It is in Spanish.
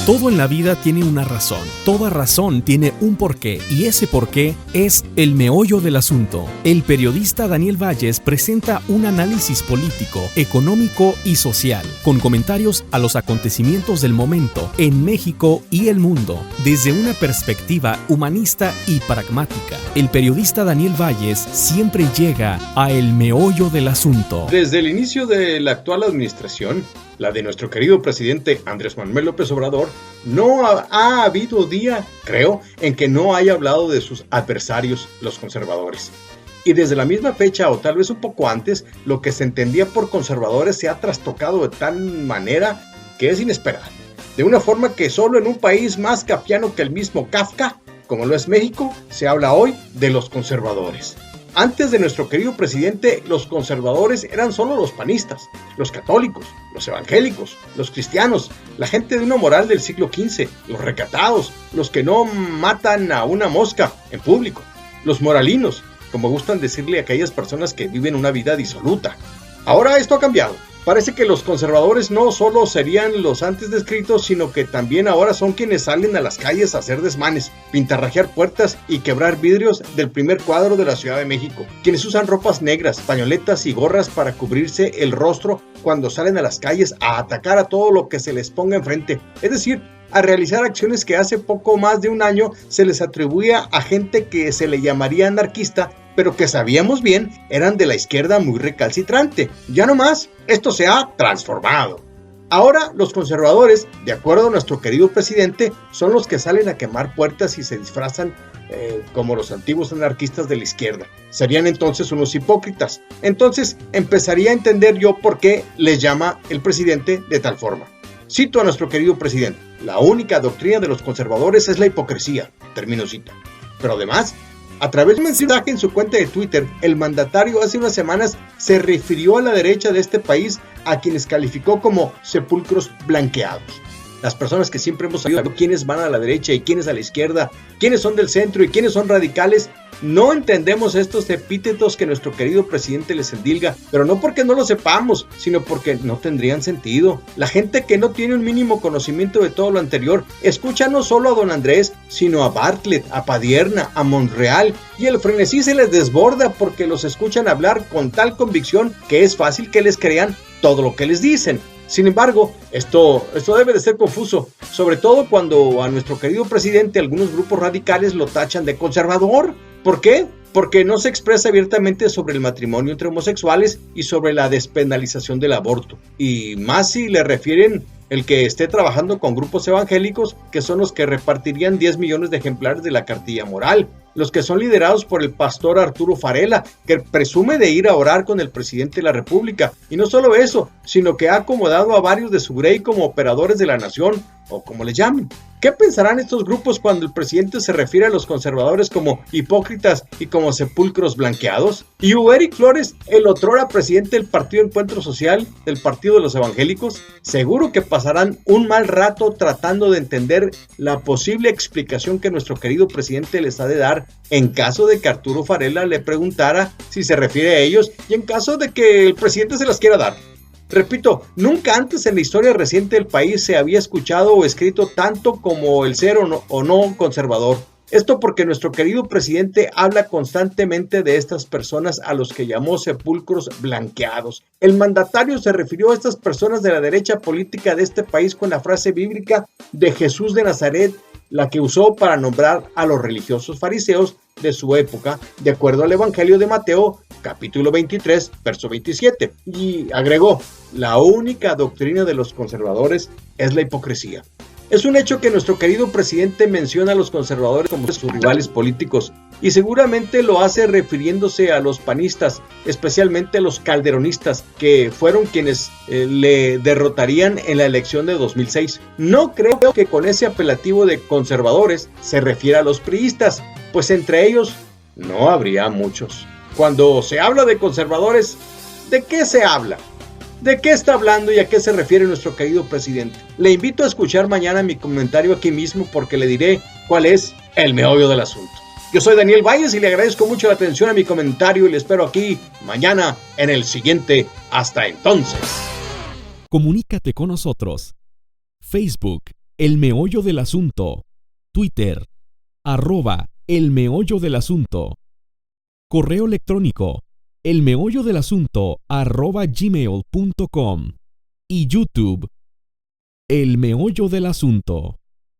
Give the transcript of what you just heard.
Todo en la vida tiene una razón, toda razón tiene un porqué, y ese porqué es el meollo del asunto. El periodista Daniel Valles presenta un análisis político, económico y social, con comentarios a los acontecimientos del momento en México y el mundo, desde una perspectiva humanista y pragmática. El periodista Daniel Valles siempre llega a el meollo del asunto. Desde el inicio de la actual administración, la de nuestro querido presidente Andrés Manuel López Obrador, no ha habido día, creo, en que no haya hablado de sus adversarios, los conservadores. Y desde la misma fecha, o tal vez un poco antes, lo que se entendía por conservadores se ha trastocado de tal manera que es inesperada. De una forma que solo en un país más kafkiano que el mismo Kafka, como lo es México, se habla hoy de los conservadores. Antes de nuestro querido presidente, los conservadores eran solo los panistas, los católicos, los evangélicos, los cristianos, la gente de una moral del siglo XV, los recatados, los que no matan a una mosca en público, los moralinos, como gustan decirle a aquellas personas que viven una vida disoluta. Ahora esto ha cambiado. Parece que los conservadores no solo serían los antes descritos, sino que también ahora son quienes salen a las calles a hacer desmanes, pintarrajear puertas y quebrar vidrios del primer cuadro de la Ciudad de México, quienes usan ropas negras, pañoletas y gorras para cubrirse el rostro cuando salen a las calles a atacar a todo lo que se les ponga enfrente, es decir, a realizar acciones que hace poco más de un año se les atribuía a gente que se le llamaría anarquista, pero que sabíamos bien eran de la izquierda muy recalcitrante. Ya no más, esto se ha transformado. Ahora los conservadores, de acuerdo a nuestro querido presidente, son los que salen a quemar puertas y se disfrazan como los antiguos anarquistas de la izquierda. Serían entonces unos hipócritas. Entonces empezaría a entender yo por qué les llama el presidente de tal forma. Cito a nuestro querido presidente: la única doctrina de los conservadores es la hipocresía, termino cita. Pero además, a través de un mensaje en su cuenta de Twitter, el mandatario hace unas semanas se refirió a la derecha de este país, a quienes calificó como sepulcros blanqueados. Las personas que siempre hemos sabido quiénes van a la derecha y quiénes a la izquierda, quiénes son del centro y quiénes son radicales, no entendemos estos epítetos que nuestro querido presidente les endilga, pero no porque no lo sepamos, sino porque no tendrían sentido. La gente que no tiene un mínimo conocimiento de todo lo anterior, escucha no solo a don Andrés, sino a Bartlett, a Padierna, a Monreal, y el frenesí se les desborda porque los escuchan hablar con tal convicción que es fácil que les crean todo lo que les dicen. Sin embargo, esto debe de ser confuso, sobre todo cuando a nuestro querido presidente algunos grupos radicales lo tachan de conservador. ¿Por qué? Porque no se expresa abiertamente sobre el matrimonio entre homosexuales y sobre la despenalización del aborto. Y más si le refieren el que esté trabajando con grupos evangélicos, que son los que repartirían 10 millones de ejemplares de la cartilla moral, los que son liderados por el pastor Arturo Farela, que presume de ir a orar con el presidente de la República. Y no solo eso, sino que ha acomodado a varios de su grey como operadores de la nación, o como les llamen. ¿Qué pensarán estos grupos cuando el presidente se refiere a los conservadores como hipócritas y como sepulcros blanqueados? ¿Y Eric Flores, el otrora presidente del Partido Encuentro Social, del Partido de los Evangélicos? Seguro que pasarán un mal rato tratando de entender la posible explicación que nuestro querido presidente les ha de dar en caso de que Arturo Farela le preguntara si se refiere a ellos y en caso de que el presidente se las quiera dar. Repito, nunca antes en la historia reciente del país se había escuchado o escrito tanto como el ser o no conservador. Esto porque nuestro querido presidente habla constantemente de estas personas a los que llamó sepulcros blanqueados. El mandatario se refirió a estas personas de la derecha política de este país con la frase bíblica de Jesús de Nazaret, la que usó para nombrar a los religiosos fariseos de su época, de acuerdo al Evangelio de Mateo, capítulo 23, verso 27. Y agregó: la única doctrina de los conservadores es la hipocresía. Es un hecho que nuestro querido presidente menciona a los conservadores como sus rivales políticos, y seguramente lo hace refiriéndose a los panistas, especialmente a los calderonistas, que fueron quienes le derrotarían en la elección de 2006. No creo que con ese apelativo de conservadores se refiera a los priistas, pues entre ellos no habría muchos. Cuando se habla de conservadores, ¿de qué se habla? ¿De qué está hablando y a qué se refiere nuestro querido presidente? Le invito a escuchar mañana mi comentario aquí mismo, porque le diré cuál es el meollo del asunto. Yo soy Daniel Valles y le agradezco mucho la atención a mi comentario y le espero aquí mañana en el siguiente. Hasta entonces. Comunícate con nosotros. Facebook, El Meollo del Asunto, Twitter, @El Meollo del Asunto, correo electrónico, elmeollodelasunto@gmail.com y YouTube, El Meollo del Asunto.